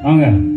வாங்க.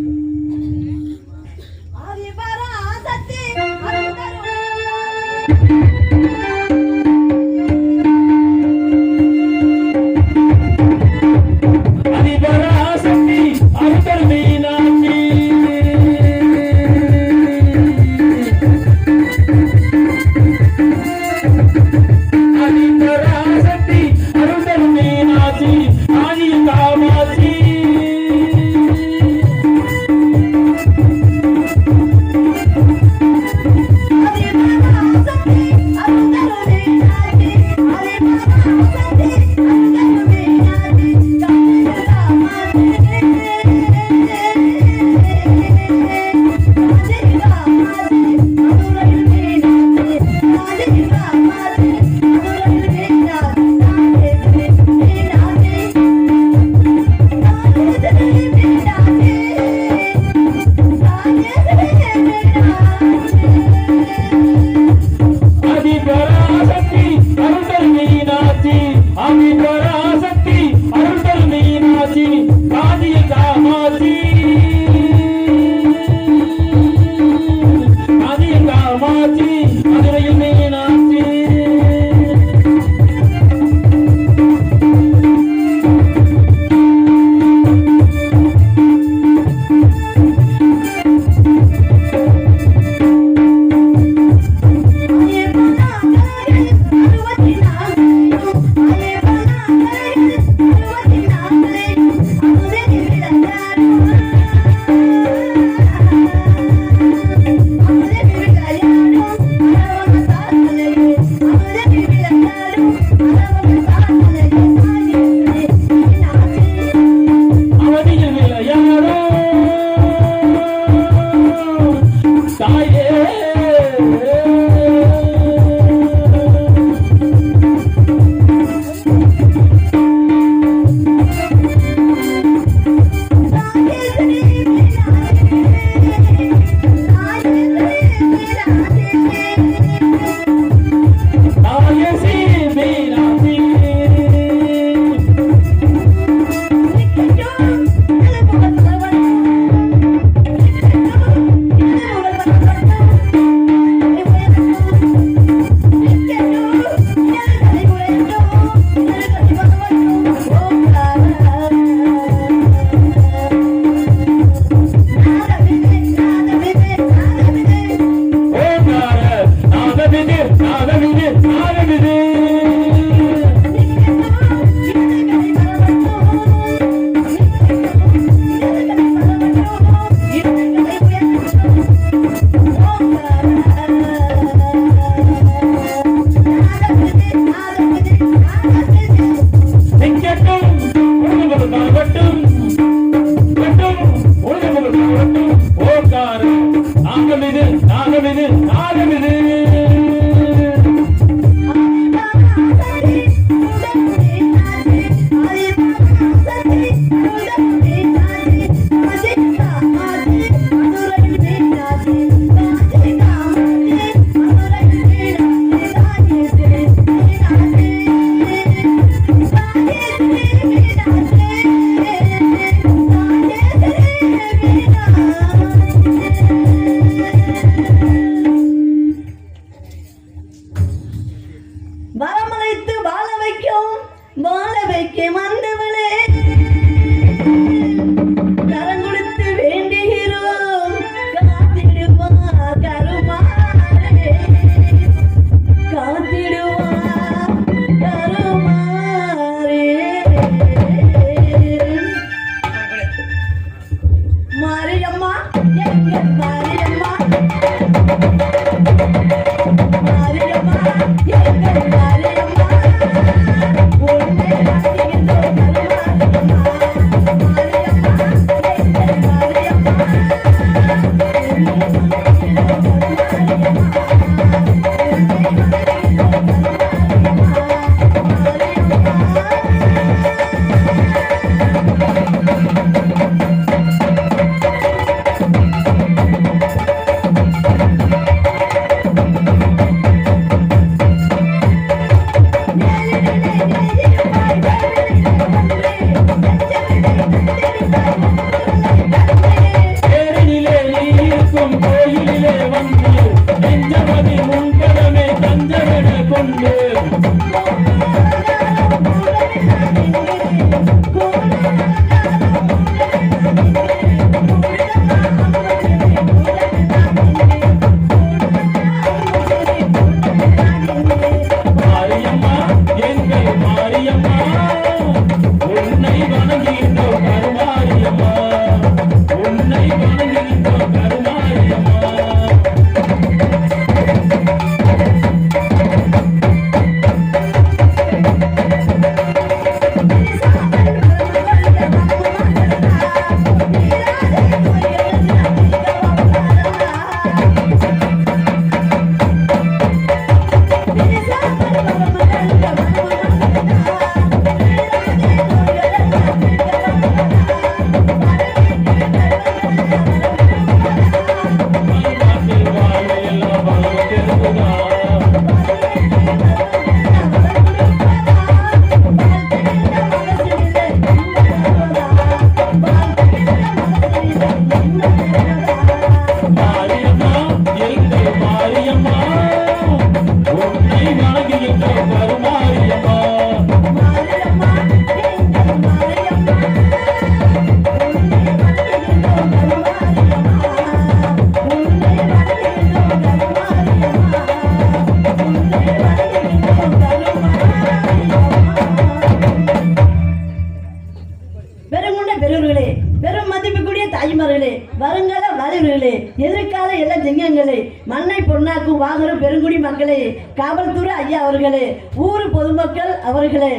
பெரியவர்களே, பெரும் மதிப்புக்குரிய தாய்மார்களே, வருங்கால வாலிபர்களே, எதிர்கால எல்லா திங்கங்களே, மண்ணை பொன்னாக்கும் வாங்குற பெருங்குடி மக்களே, காவல்துறை ஐயா அவர்களே, ஊர் பொதுமக்கள் அவர்களே,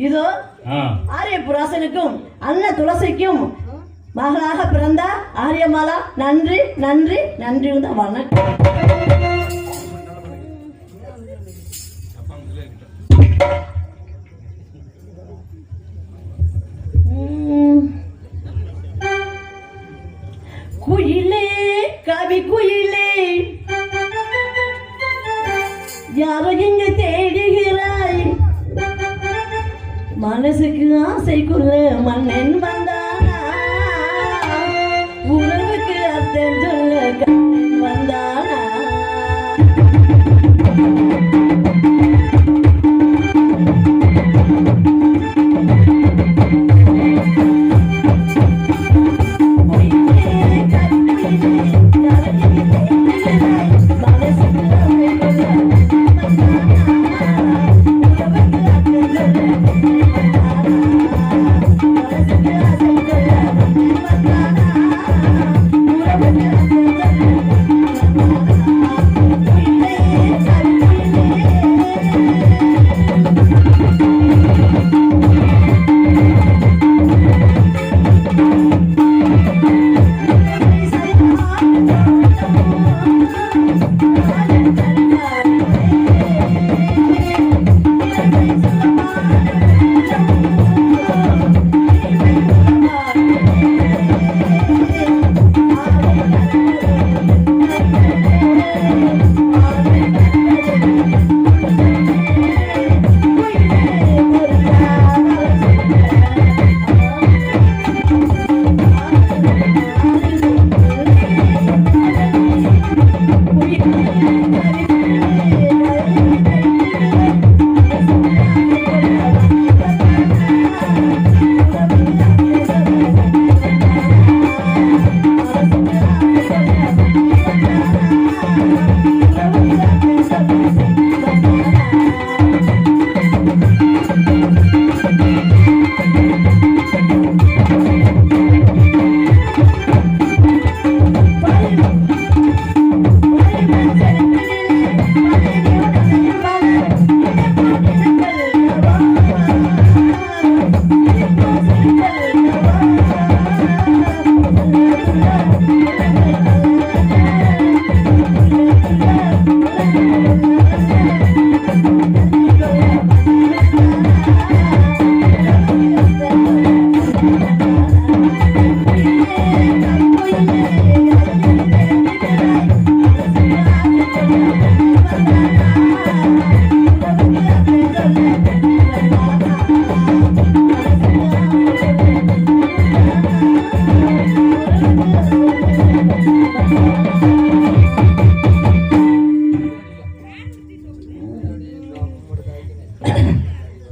இதோ ஆரியபுராசனுக்கும் அண்ணன் துளசிக்கும் மகளாக பிறந்த ஆரியமாலா. நன்றி நன்றி நன்றி. வணக்கம். குயிலே கவி குயிலே, யாரோ இங்கு தேடுகிறாய், மனசுக்கு ஆசைக்குள்ள மன்னன் வந்தானா, உறவுக்கு அர்த்தம் சொல்ல கண்ணன் வந்தானா.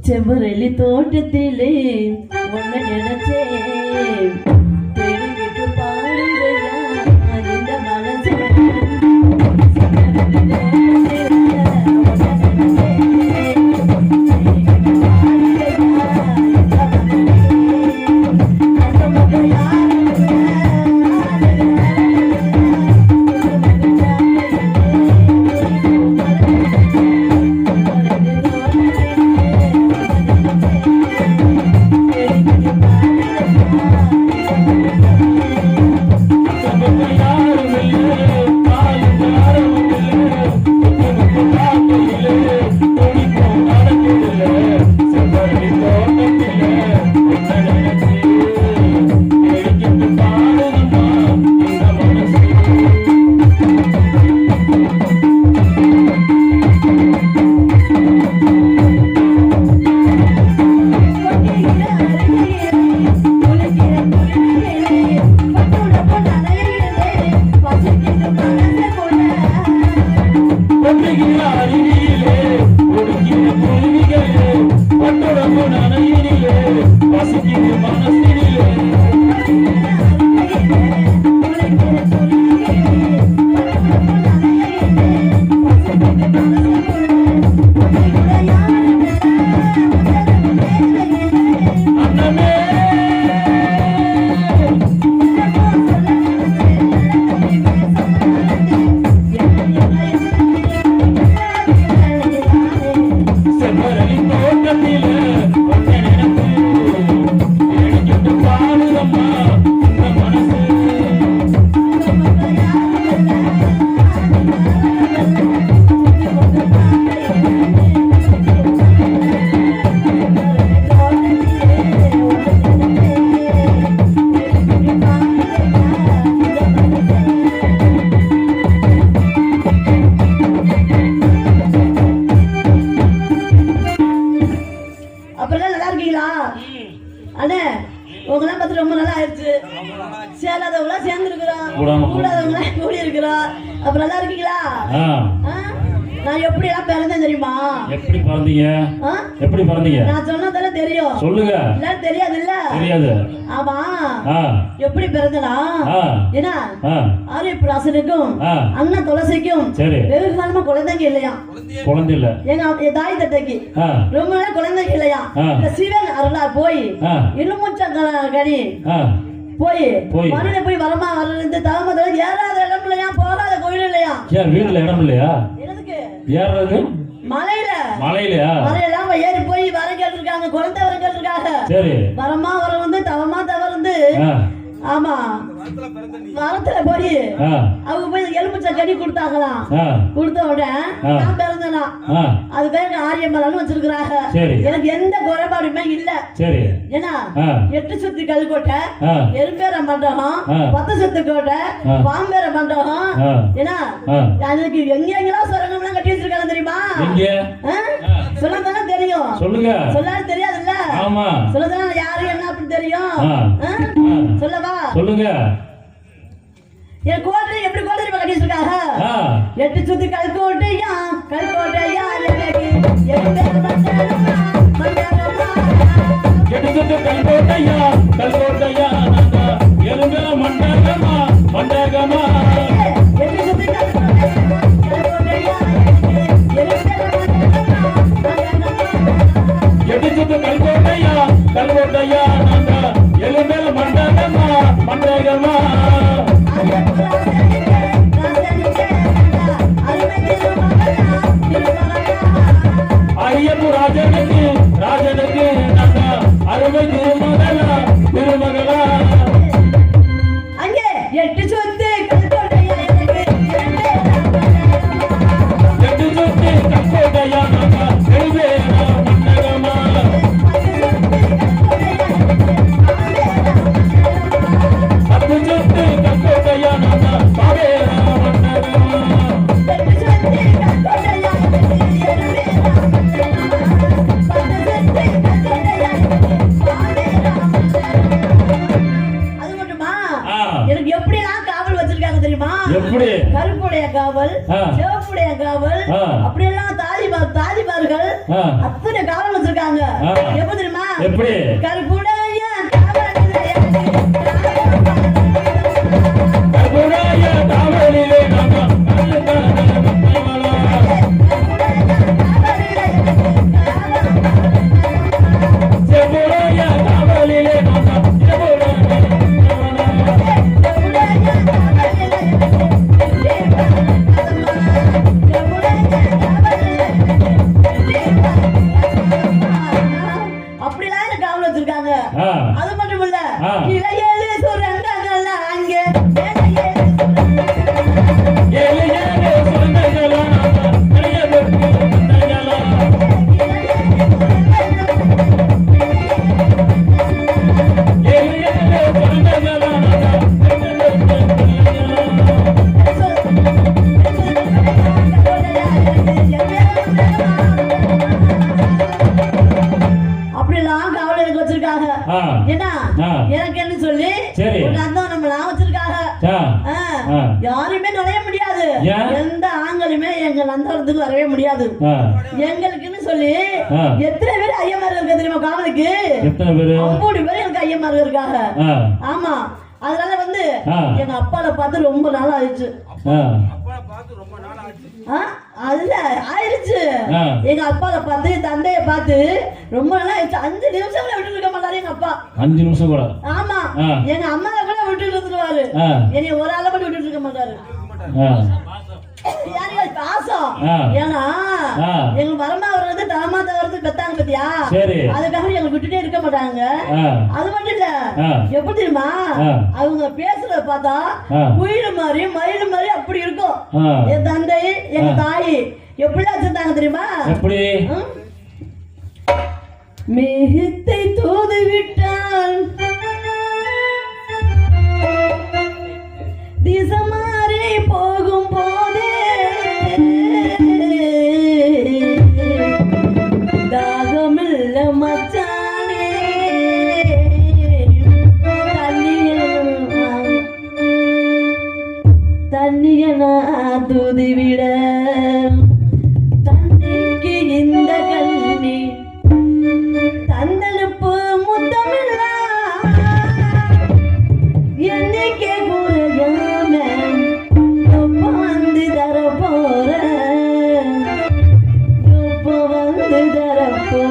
செவ்வரளி தோட்டத்திலே ஒன்ன நினைச்சேன், தேடி விட்டு பாடுறையா இந்த மனசு. எல்லாம் பார்த்து ரொம்ப நாள் ஆயிடுச்சு. சேராதவங்களா சேர்ந்து இருக்கிறோம், கூடாதவங்களா கூடி இருக்கிறோம். அப்புறம் நல்லா இருக்கீங்களா? நான் எப்படி எல்லாம் பிறந்தேன் தெரியுமா? எப்படி பிறந்தீங்க? எப்படி பிறந்தீங்க? நான் சொன்னதானே தெரியும். சொல்லுங்க. இல்ல தெரியாது இல்ல? தெரியாது. ஆமா. எப்படி பிறந்தனா? ஏன்னா ஆரியப்பிராசனுக்கும் அண்ணன் துளசிக்கும் வெகு காலமா குழந்தைங்க இல்லையா? குழந்தை இல்ல. எங்க தாய் தட்டைக்கு ரொம்ப நாள் குழந்தைங்க இல்லையா? இந்த சிவன் அருளா போய் எலுமுச்ச கனி போய் மண்ணில போய் வரமா வர்றது தவமதுல ஏறாத இடம் இல்லையா? போகாத கோயில் இல்லையா? ஏன் வீட்டுல இடம் இல்லையா? ஏறது மலையில மலையிலயா? மலையெல்லாம் ஏறி போய் வர கேட்டிருக்காங்க, குழந்தை வர கேட்டிருக்காங்க. சரி. வரமா வர வந்து தவமா தவறு வந்து ஆமா மரத்துல போய் அவங்க போய் எலுமிச்சை கடி கொடுத்தாங்களாம். கொடுத்த உடனே நான் பிறந்தனா அது பேர் ஆரியமலான்னு வச்சிருக்கிறாங்க. எனக்கு எந்த குறைபாடுமே இல்ல. ஏன்னா 8 சுத்தி கல்கோட்டை, எறும்பேற மண்டபம், 10 சுத்து கோட்டை, பாம்பேற மண்டபம். ஏன்னா அதுக்கு எங்கெங்கெல்லாம் சுரங்கம்லாம் கட்டி வச்சிருக்காங்க தெரியுமா? சொல்லதானே தெரியும். சொல்லுங்க. சொல்லாது தெரியாதுல்ல? சொல்லதானே யாரு என்ன அப்படி தெரியும். சொல்லவா? சொல்லுங்க. என் கோட்டை எப்படி கோட்டை கட்டி வச்சிருக்காங்க? 8 சுத்தி கல்கோட்டையா கல்கோட்டையா எனக்கு 8 சுத்தி கல்கோட்டையா கல்கோட்டையா எலும்பேற மண்டகமா மண்டகமா 8 சுத்தி கல்கோட்டையா கல்கோட்டையா கல்கோட்டையா எலும்பேல மண்டகமா மண்டகமா ஐயப்பு ராஜனுக்கு ராஜனுக்கு அருமை திருமகளா திருமகளா அங்கே 8 சொத்து கல்கோட்டையா 8 சொத்து கல்கோட்டையா கருப்புடைய காவல், சிவப்புடைய காவல், அப்படியெல்லாம் தாலிபார்கள் அத்தனை காவல் வச்சிருக்காங்க. எப்ப தெரியுமா? எப்படி? கருப்புடைய காவலிலே அது மட்டும் இல்ல இளையேழு சுரங்கங்கள் அங்கே ஏழு சுரங்கங்கள் எனக்கு என்ன சொல்லி யாருமே நுழைய முடியாது. எந்த ஆண்களுமே எங்க நந்தவரத்துக்கு வரவே முடியாது. எங்களுக்குன்னு சொல்லி எத்தனை பேர் ஐயமார் இருக்க தெரியுமா? காவலுக்கு 50 பேர் எனக்கு ஐயமார் இருக்காங்க. ஆமா. அதனால வந்து எங்க அப்பால பார்த்து ரொம்ப நாள் ஆயிடுச்சு. அதுல ஆயிடுச்சு. எங்க அப்பால பார்த்து தந்தைய பார்த்து ரொம்ப நாள் ஆயிடுச்சு. 5 நிமிஷம் கூட விட்டு இருக்க மாட்டாரு எங்க அப்பா. 5 நிமிஷம் கூட? ஆமா. எங்க அம்மாவை கூட விட்டு இருந்துருவாரு. என்னை ஒரு ஆளை மட்டும் விட்டு இருக்க மாட்டாரு. பாசம். ஏன்னா எங்க வரமா வர்றது தலமா தவறது பெத்தாங்க பத்தியா, அதுக்காக எங்க விட்டுட்டே இருக்க மாட்டாங்க. அது மட்டும் இல்ல, எப்படி தெரியுமா அவங்க பேசுறத பார்த்தா குயில் மாதிரி மயில் மாதிரி அப்படி இருக்கும். என் தந்தை எங்க தாய் எப்படிலாம் வச்சிருந்தாங்க தெரியுமா? எப்படி? மேகத்தை தூது விட்டான் திசை மாறி போகும் போதே தாகமில்ல மச்சானே தூதிவிட தண்ணிக்கு இந்த கண்ணி தந்தனுப்பு முத்தமில்ல என்னைக்கே குறையாம எப்ப வந்து தரப்போற எப்ப வந்து தரப்போற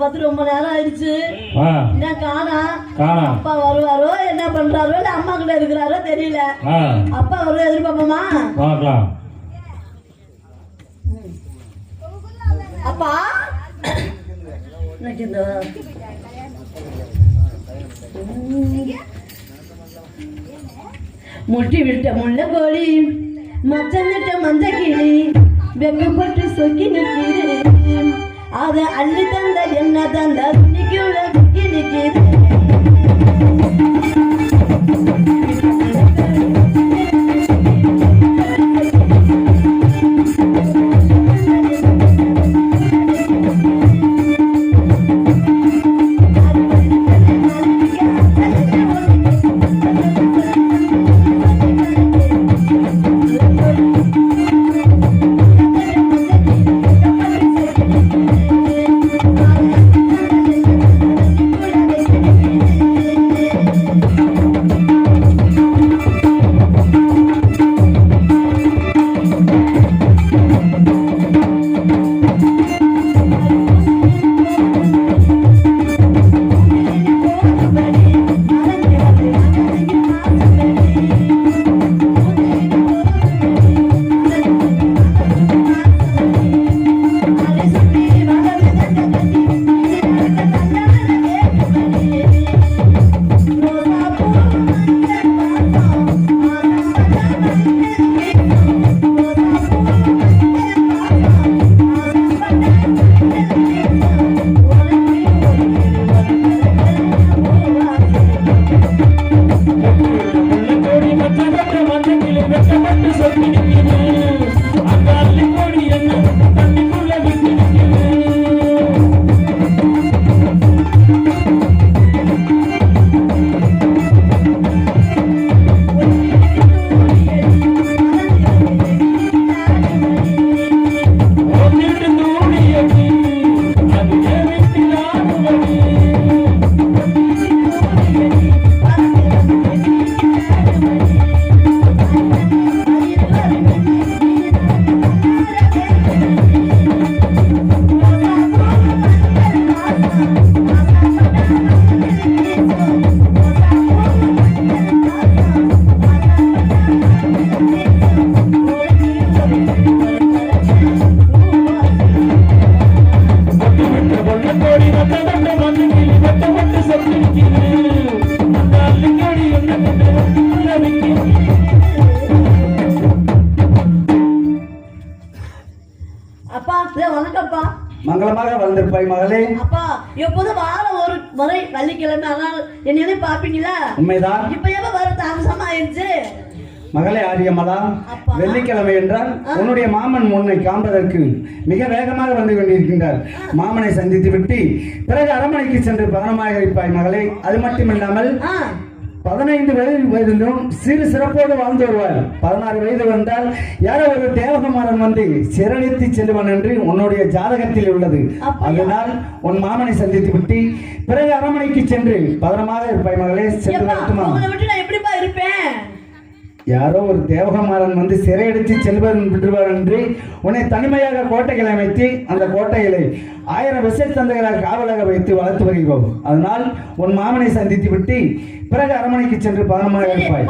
பார்த்து ரொம்ப நேரம் ஆயிடுச்சு. என்ன காணா? அப்பா வருவாரோ என்ன பண்றாரோ, இல்ல அம்மா கிட்ட ஊர்ல இருக்கிறாரோ தெரியல. அப்பா அவரு எதிர்பார்ப்போமா? பார்க்கலாம். அப்பா முட்டி விட்ட முள்ள கோழி மச்சந்திட்ட மஞ்ச கிளி வெக்கப்பட்டு சொக்கி நிற்கிறேன். அத அள்ளி தந்த என்ன தந்த துணிக்குள்ள துக்கி நிற்கிறேன். மங்களமாக வளர்ந்திருப்பாய் மகளே. அப்பா எப்போதும் வாரம் ஒரு முறை வெள்ளிக்கிழமை ஆனால் என்னையே பாப்பீங்களா? உண்மைதான். இப்ப எப்ப வர தாமசம் ஆயிடுச்சு மகளே ஆரியமலா. வெள்ளிக்கிழமை என்றால் உன்னுடைய மாமன் உன்னை காண்பதற்கு மிக வேகமாக வந்து கொண்டிருக்கின்றார். மாமனை சந்தித்து விட்டு பிறகு அரண்மனைக்கு சென்று பதனமாக இருப்பாய் மகளே. அது மட்டுமில்லாமல் 15 வயதிலும் சிறு சிறப்போடு வாழ்ந்து வருவார். 16 வயது வந்தால் யாரோ ஒரு தேவகுமாரன் வந்து சிறழித்து செல்வான் என்று உன்னுடைய ஜாதகத்தில் உள்ளது. அதனால் உன் மாமனை சந்தித்து விட்டு பிறகு அரண்மனைக்கு சென்று பதனமாக இருப்பாய் மகளே. சென்று வரட்டுமா? எப்படிப்பா இருப்பேன்? யாரோ ஒரு தேவகுமாரன் வந்து சிறையடித்து செல்வர் விடுவார் என்று உன்னை தனிமையாக கோட்டைகளை அமைத்து அந்த கோட்டைகளை 1000 விசைத்தந்தைகளாக காவலாக வைத்து வளர்த்து வருகிறோம். அதனால் உன் மாமனை சந்தித்து விட்டு பிறகு அரண்மனைக்கு சென்று பதனமாக இருப்பாய்.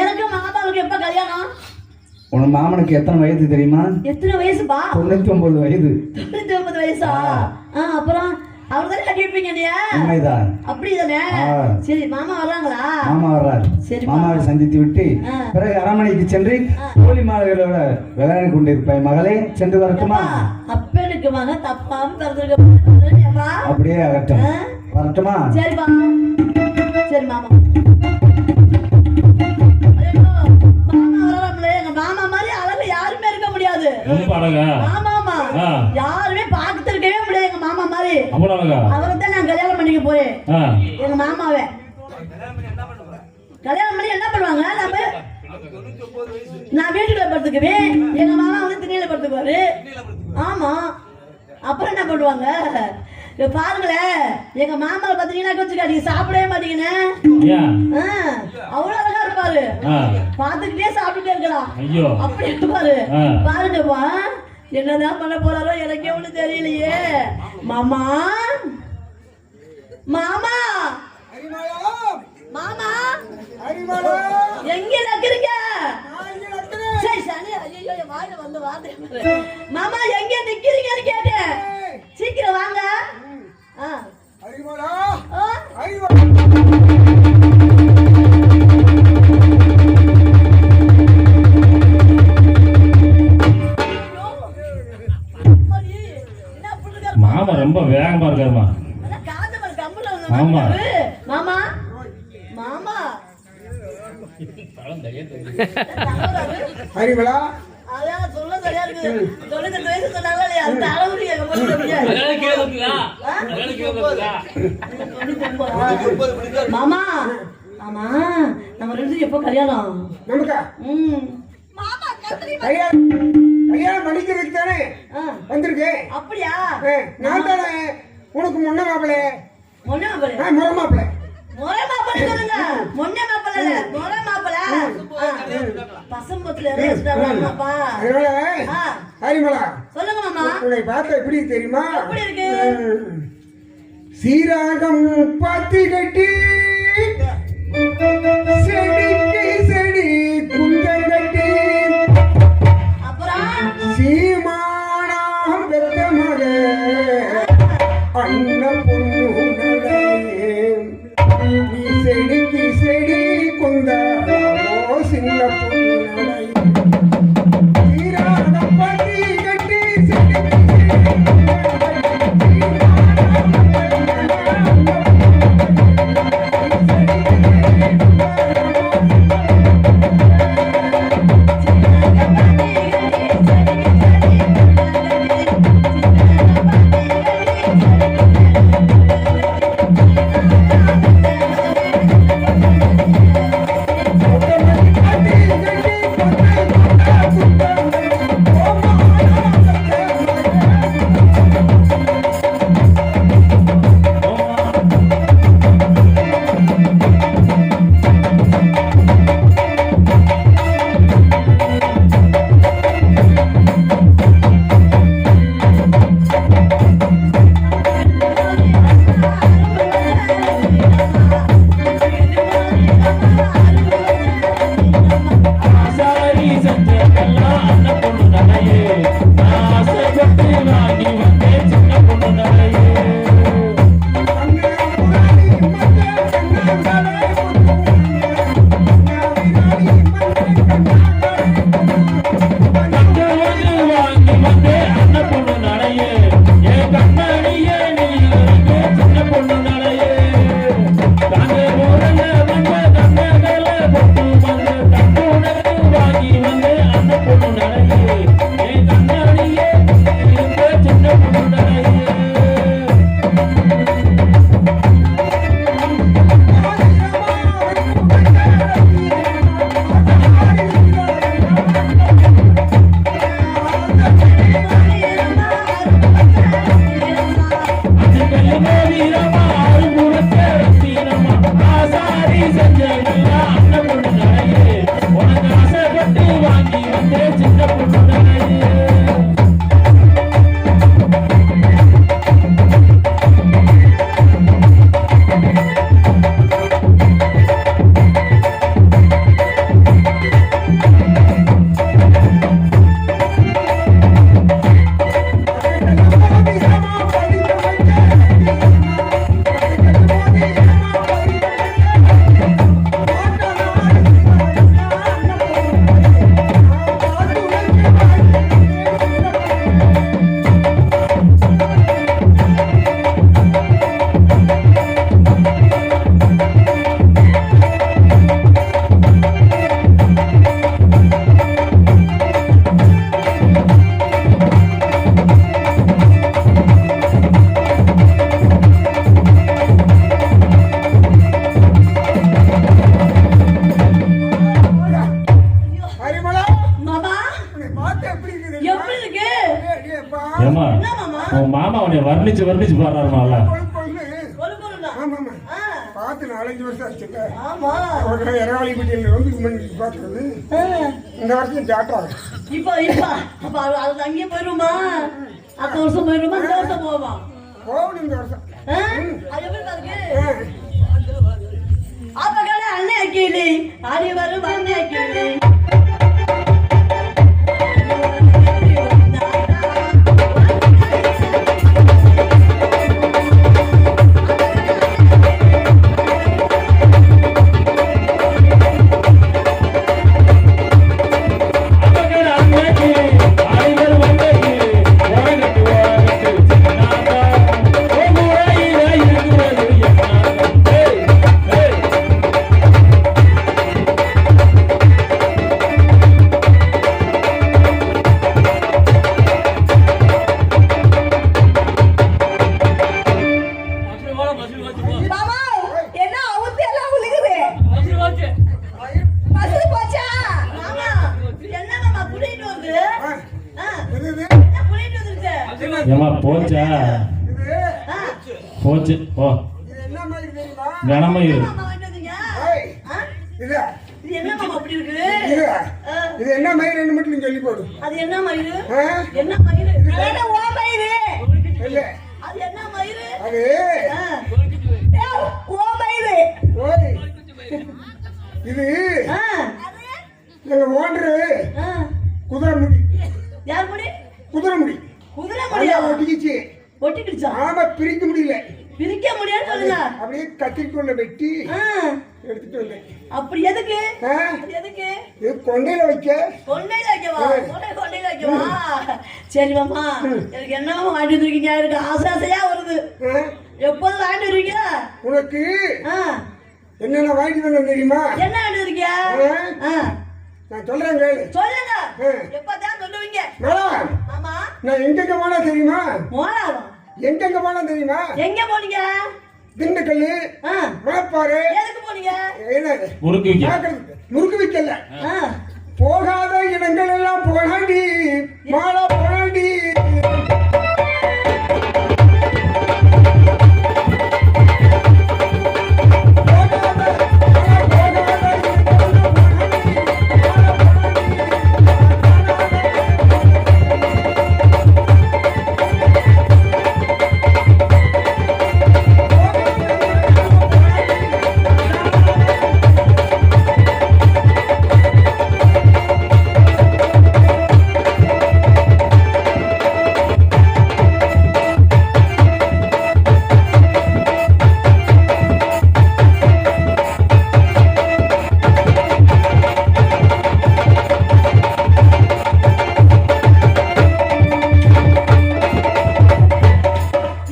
எனக்கு மாமாவுக்கு எப்ப கல்யாணம்? உன் மாமனுக்கு எத்தனை வயது தெரியுமா? எத்தனை வயசுப்பா? 99 வயது. 99 வயசா? அப்புறம் அவர்தானே கட்டி வைப்பீங்க இல்லையா? உண்மைதான். அப்படிதானே? சரி, மாமா வர்றாங்களா? மாமா வர்றார். சரி, மாமாவை சந்தித்து விட்டு பிறகு அரண்மனைக்கு சென்று கோழி மாடுகளோட விளையாடி கொண்டிருப்பாய் மகளே. சென்று வரட்டுமா? அப்பனுக்கு மகன் தப்பாம பிறந்திருக்க. அப்படியே ஆகட்டும். வரட்டுமா? சரிப்பா. சரி மாமா. மாமா மாதிரி அழகு யாருமே இருக்க முடியாது. ஆமாமா, யாருமே பார்த்திருக்கவே முடியாது எங்க மாமா மாதிரி. அவரைத்தான் நான் கல்யாணம் பண்ணிக்க போறேன். எங்க மாமாவை கல்யாணம் பண்ணி என்ன பண்ணுவாங்க? நான் வீட்டுக்குள்ள படுத்துக்குவேன், எங்க மாமா வந்து திண்ணையில படுத்துக்குவாரு. ஆமா, அப்புறம் என்ன பண்ணுவாங்க பாருங்களேன். எங்க மாமாவை பாத்தீங்கன்னா வச்சுக்க, நீங்க சாப்பிடவே மாட்டீங்கன்னு. அவ்வளவு அழகா இருப்பாரு, பாத்துக்கிட்டே சாப்பிட்டுட்டே இருக்கலாம். அப்படி இருப்பாரு. பாருங்கப்பா, என்னதான் பண்ண போறாரோ எனக்கே ஒண்ணு தெரியலையே. மாமா, மாமா, மாமா, அறிவாளா எங்க நக்கிறீங்க நான் இங்க நக்கிறேன். சரி சரி ஐயோ என் வாயில வந்து வார்த்தை பாரு. மாமா எங்க நிக்கிறீங்கன்னு கேட்டேன் சீக்கிரம் வாங்க ஆ அறிவாளா ஆ அறிவாளா மாமா ரொம்ப வேகமா இருக்காருமா. ஆமா. மாமா மாமா அறிவாளா அதான் சொல்ல சரியா இருக்கு 98 வயசு சொன்னாங்க இல்லையா அந்த அளவுக்கு எங்க போய் மாமா ஆமா நம்ம ரெண்டு எப்போ கல்யாணம் நமக்கா கல்யாணம் பண்ணிக்கிறதுக்கு தானே வந்திருக்கு. அப்படியா நான் தானே உனக்கு முன்ன மாப்பிள்ளை முன்ன மாப்பிள்ளை முறை மாப்பிள்ளை முறை மாப்பிள்ளை சொல்லுங்க முன்ன மாப்பிள்ளை இல்ல முறை மாப்பிள்ளை பசம்பத்துல ரேஸ்டாப்பா அதனால ஹரிமலா சொல்லுங்க மாமா உன்னை பார்த்தா எப்படி தெரியுமா? எப்படி இருக்கு? சீராகம் பாத்தி கட்டி செடிக்கு செடி குஞ்சம் கட்டி அப்புறம் சீமானாம் பெற்ற மக அண்ண பொண்ணு நீ செடிக்கு செடி குந்தாமோ சின்ன பொண்ணு சீராகம் பாத்தி கட்டி செடிக்கு வர்ணிச்சு வர்ணிச்சு பாடுறாருமால. பார்த்து 4-5 வருஷம் ஆச்சுல்ல. எரவாளிப்பட்டியில் வந்து பார்க்கறது இந்த வருஷம் ஜாட்டா. இப்போ அப்ப அது அங்கேயே போயிருமா? அடுத்த வருஷம் போயிருமா? இந்த வருஷம் போவா? போகணும் இந்த வருஷம். அது எப்படி பாருங்க. அப்ப கடை அன்னைக்கு கிளி ஆடி வரும் வண்ண கிளி மாமா என்ன அவுத்து எல்லாம் உழுகுது பசு போச்சா மாமா என்ன மாமா புடிட்டு வந்து இது இது புடிட்டு வந்துருச்சு ஏமா போச்சா இது போச்சு போ இது என்ன மாதிரி தெரியுமா? கனமயிறு மாமா வாங்கிட்டு வந்தீங்க ஏய், இது இது என்ன மாமா அப்படி இருக்கு இது இது என்ன மயிர் மட்டும் நீ சொல்லி போடு. அது என்ன மயிறு ஆ? என்ன மயிறு என்ன ஓ மயிறு இல்ல அது என்ன மயிறு அது ஓ மயிறு ஓய் இது ஆ, எங்க ஓனரு ஆ. குதிரை முடி யார் முடி குதிரை முடி குதிரை நல்லா முடியா ஒட்டிக்கிச்சு. ஒட்டிக்கிடுச்சா ஆமா பிரிக்க முடியல. பிரிக்க முடியாது சொல்லுங்க அப்படியே கத்திரிக்கோல வெட்டி ஆ, எடுத்துட்டு வந்தேன். அப்படி எதுக்கு ஆ? அது எதுக்கு இது கொண்டையில வைக்க. கொண்டையில வைக்கவா கொண்டையில வைக்கவா சரி மாமா எனக்கு என்ன வாங்கிட்டு இருக்கீங்க எனக்கு ஆசை ஆசையா வருது ஆ? எப்போது வாங்கிட்டு இருக்கீங்க உனக்கு ஆ, என்னென்ன வாங்கிட்டு வந்தேன் தெரியுமா? என்ன வாங்கிட்டு இருக்கீங்க ஆ, நான் சொல்றேன் கேளு. சொல்லுங்க ஆ. எப்பதான் சொல்லுவீங்க மேடம், ஆமா நான் எங்கெங்க போனா தெரியுமா? மோனாவா எங்கெங்க போனா தெரியுமா? எங்க போனீங்க திண்டுக்கல்லு, ஆ, மணப்பாறை, எதுக்கு போனீங்க என்னது? முறுக்கு வைக்க பார்க்கறதுக்கு. முறுக்கு வைக்கல. ஆ, போகாத இடங்கள் எல்லாம் போனாண்டி மாலா போனாண்டி.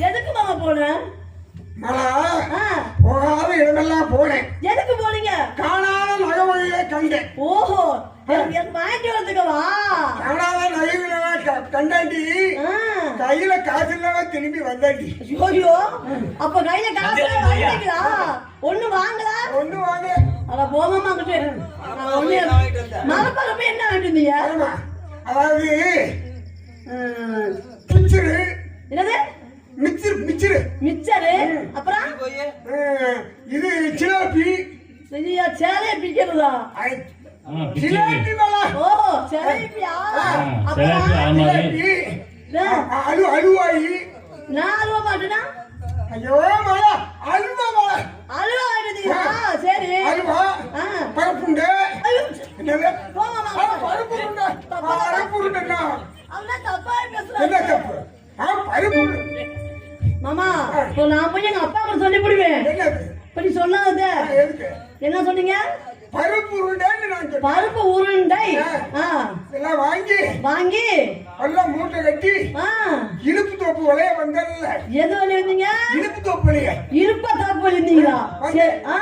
எதுக்கு மாமா போனேன் மாலா, ஆ, போகாத இடமெல்லாம் போனேன். எதுக்கு போனீங்க காணாத நகவழியை கண்டேன். ஓஹோ எனக்கு வாங்கிட்டு வரதுக்கவா காணாத நகைகளெல்லாம் கண்டாண்டி. ஆ, கையில காசு இல்லாம திரும்பி வந்தாண்டி. ஐயோ அப்ப கையில காசு வாங்கிட்டீங்களா ஒண்ணு வாங்கல ஒண்ணு வாங்க. அத போமாமா கிட்ட மரப்பரப்ப என்ன வாங்கிட்டு இருந்தீங்க ஆமா. அதாவது ம், மிச்சரு என்னது மிச்சரு மிச்சரு அப்புறம் இது சிலாப்பி. ஐயா, சேலைய பிக்கிறதா சிலாப்பி மாலா. ஓ சேலைப்பியா சரி அது மாதிரி சிலாப்பி. அலுவாயி. நான் அழுவ மாட்டேனா ஐயோ மாலா, அல்வா மாலா. அழுவ வாங்கிட்டீங்களா சரி அல்வா, ஆ. பரப்புண்டு. ஐயோ, என்னது? போமாமா பரப்புருண்டா. பரப்புருண்டா. அவன் தப்பா என்ன பேசுறான் தப்பு? பருப்புருண்டு. மாமா இப்போ நான் போய் எங்க அப்பா கிட்ட சொல்லி விடுவேன் என்னது? இப்ப நீ சொல்லாத எதுக்கு? என்ன சொன்னீங்க பருப்புருண்டேன்னு நான் சொன்னேன். பருப்பு உருண்டை ஆ, எல்லாம் வாங்கி வாங்கி எல்லாம் மூட்டை கட்டி ஆ, இடுப்பு தோப்பு வளைய வந்தல்ல. எது வழி வந்தீங்க இடுப்பு தோப்பு வளைய இருப்பா தப்பு வந்தீங்களா சரி ஆ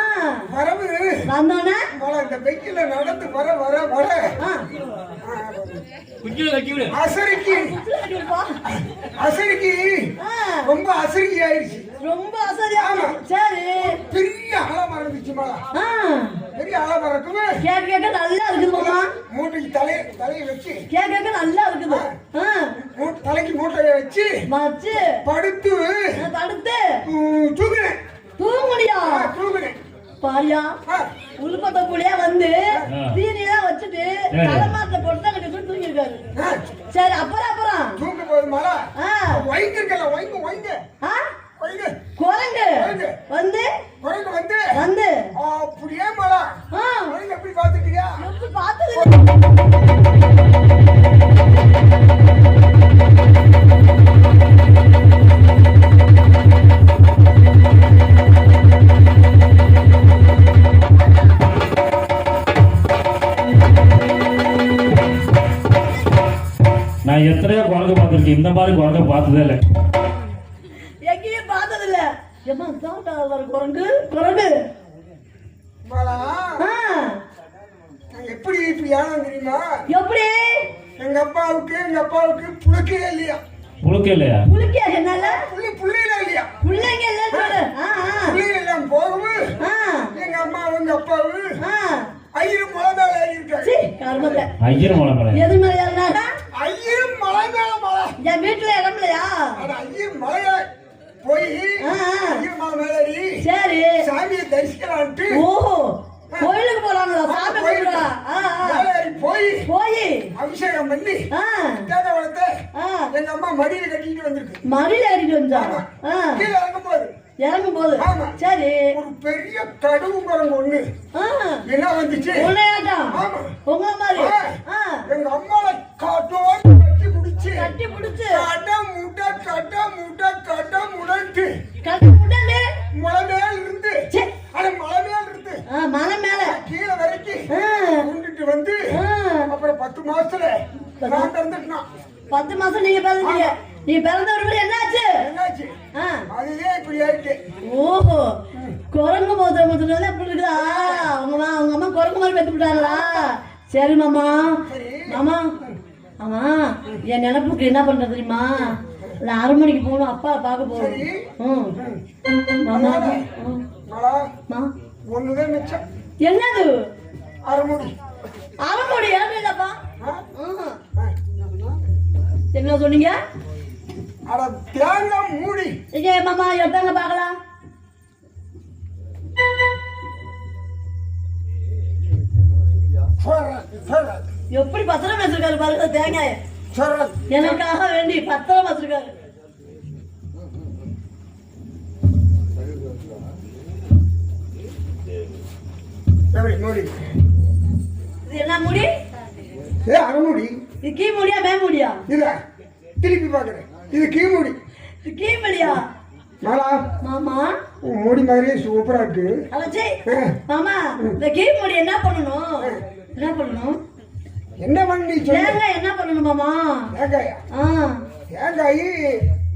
வரவு வந்தோன்னே மழை இந்த வெயில நடந்து வர வர வர ஆ அசரிக்கு அசரிக்கு ஆ, ரொம்ப அசரிக்கி ஆயிடுச்சு. ரொம்ப அசதியா சரி பெரிய ஆழமா இருந்துச்சு மழை. ஆ பெரிய ஆழமா இருக்குமே. கேட்க கேட்க நல்லா இருக்குது மாமா மூட்டைக்கு தலையை வச்சு கேட்க கேட்க நல்லா இருக்குது ஆ தலைக்கு மூட்டையை வச்சு வச்சு படுத்து படுத்து தூங்கினேன். தூங்குனியா தூங்கினேன். பாரியா உள்பத்த புள்ளியா வந்து ஆ. தீனியெல்லாம் வச்சுட்டு சரி. தலைமாட்டில போட்டு தான் கட்டி தூங்கி இருக்காரு சரி அப்புறம் தூங்க போகுது மழை. ஆ வைங்க இருக்கல வைங்க வைங்க ஆ வைங்க. குரங்கு குரங்கு. வந்து குரங்கு வந்து வந்து அப்படியே மழை. ஆ இந்த மாதிரி குழந்தை பார்த்ததே இல்லை. எங்கேயும் பார்த்தது இல்ல. ஏமா தோட்டா வர குரங்கு குரங்கு. மாலா, ஆ, நான் எப்படி இப்படி ஆனது தெரியுமா? எப்படி எங்க அப்பாவுக்கு புழுக்கே இல்லையா? புழுக்க இல்லையா? புளிக்கியா என்னால புள்ளையில இல்லையா? பிள்ளைங்க இல்ல சொல்லு. ஆ, ஆ, புள்ளையில எல்லாம் போகவும் ஆ, எங்க அம்மாவும் எங்க அப்பாவும் ஆ. ஐயரும் மலை மேல ஏறி இருக்காரு. சீ, கருமத்தை. ஐயர் மலை மேல. எது மேல ஏறினாரா? ஐயரும் மலை மேல மலை. என் வீட்டுல இடம் இல்லையா? ஆனா ஐயர் மலையில போய் ஆ, ஆ. ஐயர் மலை மேல ஏறி சரி. சாமியை தரிசிக்கலான்ட்டு ஓஹோ, கோயிலுக்கு போறாங்களா? சாமி கும்பிடுறா. ஆ, ஆ. மேல ஏறி போய் போய் அபிஷேகம் பண்ணி ஆ, தேவவளத்தை ஆ. எங்க அம்மா மடியில கட்டிட்டு வந்திருக்கு. மடியில ஏறிட்டு வந்தா. ஆ, கீழே இறங்கும் போது இறங்கும் போது ஆமா. சரி. ஒரு பெரிய கடுகு குரங்கு ஒண்ணு ஆ, என்ன வந்துச்சு? உன்னையாட்டம் ஆமா. உங்க மாதிரி. ஆ, எங்க அம்மாவை காட்டோடு கட்டி பிடிச்சு கட்டி பிடிச்சு கட்ட முடட்டு கட்டி முட்டே. மலை மேல இருந்து சே. அட மலை மேல இருந்து ஆ, மலை மேல. கீழே வரைக்கும் ஆ, கொண்டுட்டு வந்து ஆ. அப்புறம் 10 மாசத்துல நான் பிறந்துட்டான். 10 மாசம் நீங்க பிறந்தீங்க. நீ பிறந்த ஒரு என்னாச்சு? என்னாச்சு? ஆ, அதுவே இப்படி ஆயிட்டு. ஓஹோ, குரங்கு போது முத்துனது அப்படி இருக்குதா? உங்க அம்மா குரங்கு மாதிரி பெத்து விட்டாங்களா? சரி மாமா. மாமா, ஆமா, என் நினைப்புக்கு என்ன பண்றது தெரியுமா? இல்ல 6 மணிக்கு போகணும், அப்பா பார்க்க போகணும். மாமா. மலா மா, ஒண்ணுதான் மிச்சம். என்னது? அரைமுடி. அரைமுடி ஏன் இல்லப்பா? என்ன சொன்னீங்க? அட தேங்காய் மூடி. இங்க மாமா எடுத்தாங்க பார்க்கலாம். எப்படி பத்திரம் வச்சிருக்காரு பாருங்க தேங்காய. எனக்காக வேண்டி பத்திரம் வச்சிருக்காரு. மூடி. இது என்ன முடி? அரைமுடி. இது கீ முடியா மே முடியா? இல்ல, திருப்பி பாக்குறேன். இது கீழ்முடி. இது கீ முடியா? மாலா, மாமா, உன் மூடி மாதிரியே சூப்பரா இருக்கு. அலச்சி மாமா, இந்த கீ முடி என்ன பண்ணணும்? என்ன பண்ணணும்? என்ன பண்ணி சொல்லு. தேங்காய் என்ன பண்ணணும் மாமா? தேங்காயா? ஆ, தேங்காய்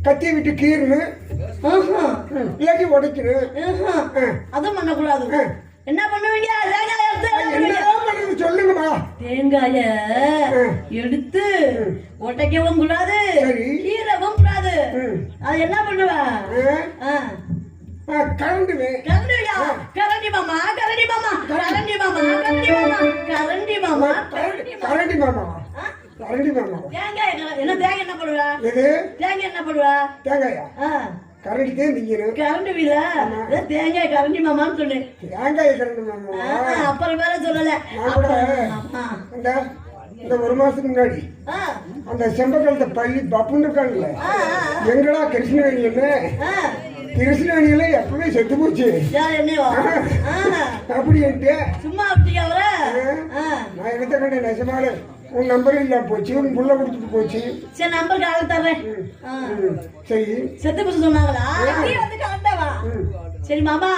கத்தி விட்டு கீறனு, இல்லாட்டி உடைக்கணும். அதுவும் பண்ணக்கூடாது. என்ன பண்ணுவீங்க? தேங்காய் எடுத்து என்ன பண்ணுவீங்க? என்ன பண்ணுறது சொல்லுங்கம்மா. தேங்காய எடுத்து உடைக்கவும் கூடாது, கீரவும் கூடாது. அது என்ன பண்ணுவ? கரண்டுவேன். கரண்டியா? கரண்டி மாமா, கரண்டி மாமா, கரண்டி மாமா, கரண்டி மாமா, கரண்டி மாமா, கரண்டி மாமா, கரண்டி மாமா. தேங்காய் என்ன? தேங்காய் என்ன பண்ணுவ? எது? தேங்காய் என்ன பண்ணுவ? தேங்காயா? கரண்டி தான் திங்கணும். கரண்டி வீல தேங்காய் கரண்டி மாமான்னு சொன்னேன். தேங்காய் கரண்டி மாமா. அப்புறம் வேற சொல்லல. இந்த 1 மாசத்துக்கு முன்னாடி அந்த செம்பக்கலத்தை பள்ளி பப்புன்னு இருக்காங்கல்ல, எங்கடா கிருஷ்ணவேணி என்ன? கிருஷ்ணவேணியில எப்பவுமே செத்து போச்சு அப்படின்ட்டு சும்மா விட்டீங்க அவர. நான் எடுத்த கண்டே நெசமாலே உன் நம்பரும் இல்ல போச்சு, உன் புள்ள கொடுத்துட்டு போச்சு. சரி, நம்பர் கால தரேன். சரி, செத்து போச்சு சொன்னாங்களா? நீ வந்து கலந்தவா? சரி மாமா,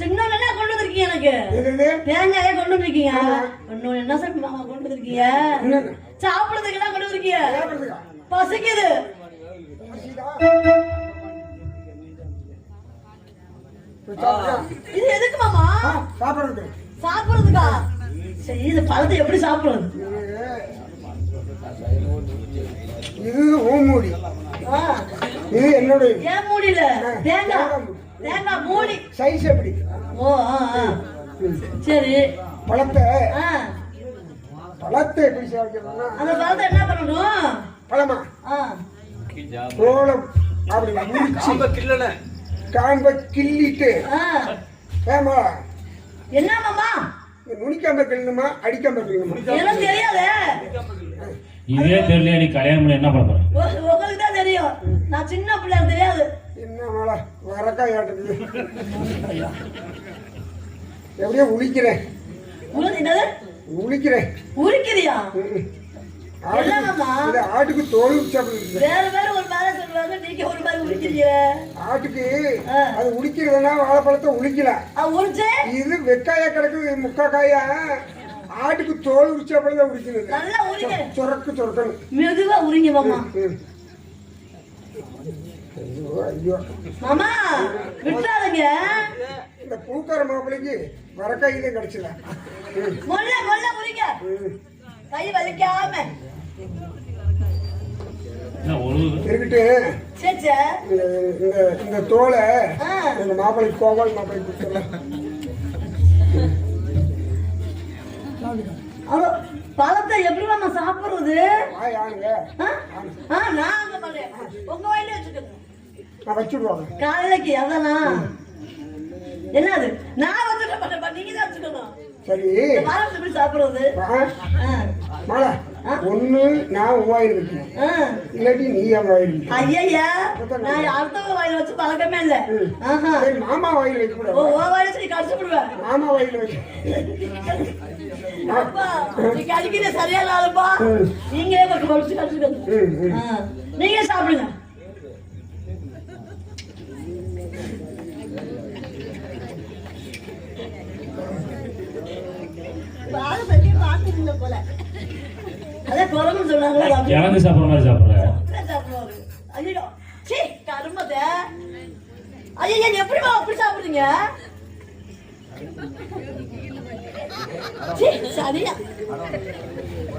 இன்னொன்னு என்ன கொண்டு வந்திருக்கீங்க? எனக்கு தேங்காயே கொண்டு வந்திருக்கீங்க. இன்னொன்னு என்ன சார் மாமா கொண்டு வந்திருக்கீங்க? சாப்பிடுறதுக்கு என்ன கொண்டு வந்திருக்கீங்க? பசிக்குது. இது எதுக்கு மாமா? சாப்பிடுறது. சாப்பிடுறதுக்கா? சரி, இந்த பழத்தை எப்படி சாப்பிடுறது? இது உன் மூடி, இது என்னோட. ஏன் மூடியில தேங்காய்? தேங்காய் மூடி சைஸ் எப்படி? ஓ, சரி. பழத்தை எப்படி சாப்பிடணும்னா, அந்த பழத்தை என்ன பண்ணணும்? பழமா கோலம் அப்படி முடிச்சு காம்ப கிள்ளிட்டு. ஏமா என்ன மாமா? நுனிக்காம கிள்ளணுமா அடிக்காம கிள்ளணுமா? எனக்கு தெரியாது. இதே தெரியல. நீ கல்யாணம் பண்ணி என்ன பண்ண போற? உங்களுக்கு தான் தெரியும். நான் சின்ன பிள்ளை, தெரியாது. என்ன மாலா வரக்காய் ஆட்டுது. எப்படியோ உளிக்கிறேன். என்னது உளிக்கிறேன்? உரிக்கிறியா? ஆட்டுக்கு தோல் சாப்பிடுறது வேற வேற ஒரு மாதிரி சொல்லுவாங்க, நீங்க ஒரு மாதிரி உரிக்கிறீங்க. ஆட்டுக்கு அது உளிக்கிறதுனா வாழைப்பழத்தை உளிக்கலாம். உரிச்சு இது வெக்காயா கிடக்குது முக்கா காயா. ஆட்டுக்கு தோல் உரிச்சா தான் உரிக்கிறது. நல்லா உரிங்க. சொரக்கு சொரக்கணும். மெதுவா உரிங்க மாமா. ஐயோ மாமா விட்டுறாதீங்க. இந்த பூக்கார மாப்பிளைக்கு வர கையிலே கிடைச்சல. மொல்ல மொல்ல முறிங்க, கை வலிக்காம இருக்கட்டு. சரி சரி. இந்த தோலை இந்த மாப்பிளைக்கு கோபால் மாப்பிளைக்கு கொடுத்துடலாம். பழத்தை எப்படி நம்ம சாப்பிடுறது? ஆனுங்க நான் அங்க பண்றேன், உங்க வாயில வச்சுக்கோங்க. நான் வச்சுடுவாங்க காலைக்கு. அதான் என்னது நான் வச்சுக்க மாட்டேன், நீங்க தான் வச்சுக்கணும். சரி பழத்தை எப்படி சாப்பிடுறது? மாலா ஒண்ணு நான் வாயில் வைக்கணும், இல்லாட்டி நீ என் வாயில் வைக்கணும். ஐயா நான் அடுத்தவங்க வாயில வச்சு பழக்கமே இல்ல. சரி மாமா வாயில் வைக்க கூடாது. ஓ வாயில வச்சு நீ கடிச்சு விடுவேன். மாமா வாயில் வைக்க. அப்பா நீ கடிக்கிற சரியான ஆளுப்பா, நீங்களே கொஞ்சம் படிச்சு கடிச்சுக்கோங்க. நீங்க சாப்பிடுங்க. போல அதான் குரங்கு சொன்னாங்களே, இறந்து சாப்பிட்ற மாதிரி சாப்பிட்றேன். ஐயோ சீ கருமத்தை. ஐயா எப்படிமா அப்படி சாப்பிடுறீங்க? சரியா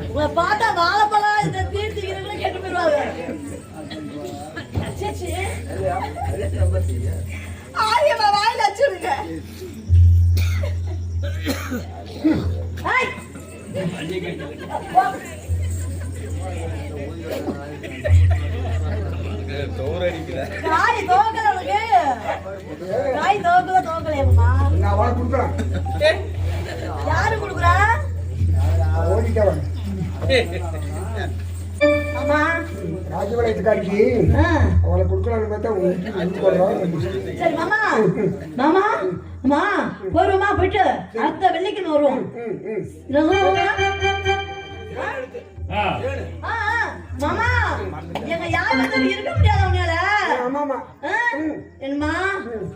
உங்களை பார்த்தா வாழைப்பழம் இந்த தீர்த்திக்கிறவங்களும் கேட்டு போயிடுவாங்க. ஆரியமா வாயில வச்சுருங்க. காய் தோக்கல உனக்கு, காய் தோக்கல தோக்கலையம்மா. நான் அவளை கொடுக்குறேன். யாரு கொடுக்குறா? ஓடிட்டவன் ஆமா ராஜபாளையத்துக்காரிக்கு அவளை கொடுக்கலான்னு பார்த்தா உங்களுக்கு போடுறோம். சரி மாமா மாமா அம்மா போருமா, போயிட்டு அடுத்த வெள்ளிக்கு வருவோம். மாமா எங்க யாரும் இருக்க முடியாது உன்னால. என்னமா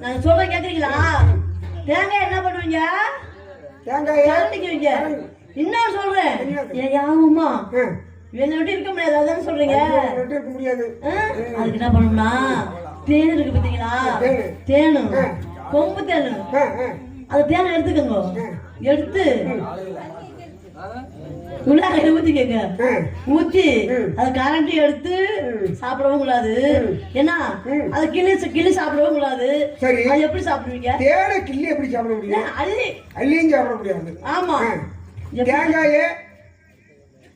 நான் சொல்றேன் கேக்குறீங்களா? தேங்காய் என்ன பண்ணுவீங்க? தேங்காய். இன்னொரு சொல்றேன், என் யாவுமா என்னை விட்டு இருக்க முடியாது, அதான் சொல்றீங்க. அதுக்கு என்ன பண்ணணும்னா தேன் இருக்கு பாத்தீங்களா, தேனு கொம்பு தேனு, அது தேனை எடுத்துக்கோங்க. எடுத்து உள்ளாக ஊத்திக்கங்க. ஊத்தி அதை கரண்டி எடுத்து சாப்பிடவும் கூடாது. ஏன்னா அதை கிளி சாப்பிடவும் கூடாது. அது எப்படி சாப்பிடுவீங்க? தேனை கிள்ளி எப்படி சாப்பிட முடியும்? அள்ளியும் சாப்பிட முடியாது. ஆமா தேங்காயே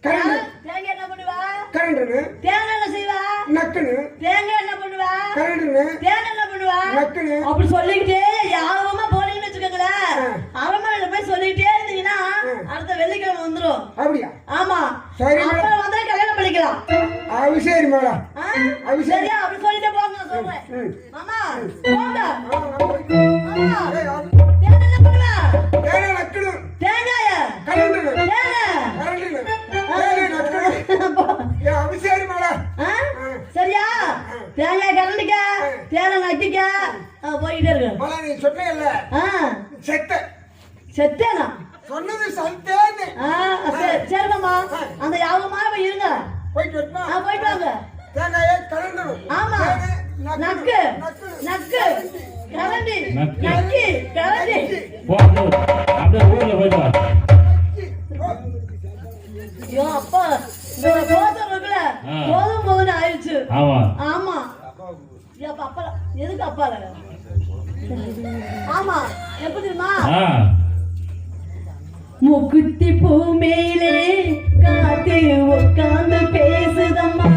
தேங்காய் என்ன பண்ணுவா? கரண்டுன்னு. தேங்காய் என்ன செய்வா? நக்குன்னு. தேங்காய் என்ன பண்ணுவா? கரண்டுன்னு. தேங்காய் என்ன பண்ணுவா? நக்குன்னு. அப்படி சொல்லிக்கிட்டே யாவமா போனீங்கன்னு வச்சுக்கோங்களேன், அரண்மனையில போய் சொல்லிக்கிட்டே இருந்தீங்கன்னா அடுத்த வெள்ளிக்கிழமை வந்துரும். அப்படியா? ஆமா. சரி அப்புறம் வந்தா கல்யாணம் பண்ணிக்கலாம். அது சரி மேடம். அது சரியா? அப்படி சொல்லிட்டே போங்க, நான் சொல்றேன். மாமா போங்க. தேங்காய் என்ன பண்ணுவா? தேங்காய் நக்குன்னு. தேங்காய கரண்டுன்னு. சரியா? தேங்காய் கரண்டிக்க தேனை நக்கிக்க போயிட்டே இருக்கு. நீ சொன்னேல்ல செத்தேனா சொன்னது சத்தேன்னு. சரி மாமா அந்த யாவமா இருங்க, போயிட்டு போயிட்டு வாங்க. தேங்காயை கரண்டணும். ஆமா நக்கு நக்கு கரண்டி நக்கி கரண்டி. அப்படியே ஊர்ல போயிட்டு வா. ஐயோ அப்பா இந்த கோதம் இருக்குல்ல, கோதம் போதுன்னு ஆயிடுச்சு. ஆமா ஆமா. அப்பா எதுக்கு அப்பால? ஆமா எப்படி தெரியுமா? முக்குத்தி பூ மேலே காத்து உட்கார்ந்து பேசுதம்மா.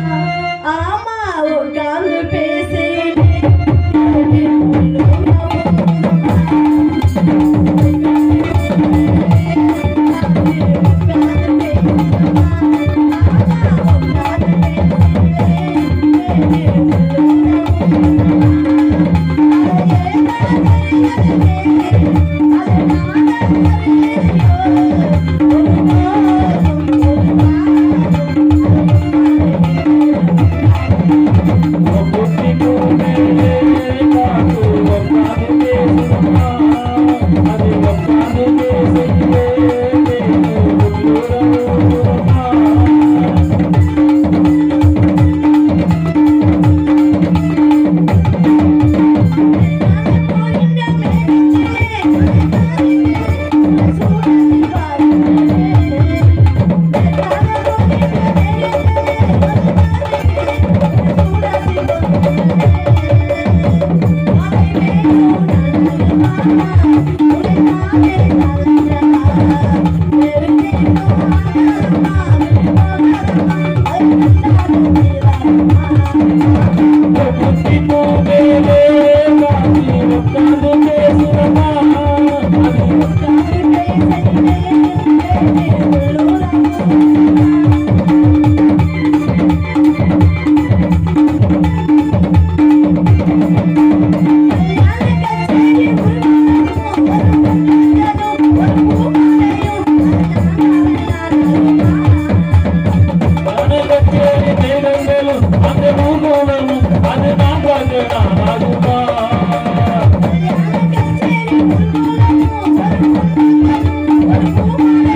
ஆமா உட்கார்ந்து பேசு. Oh, ரொம்ப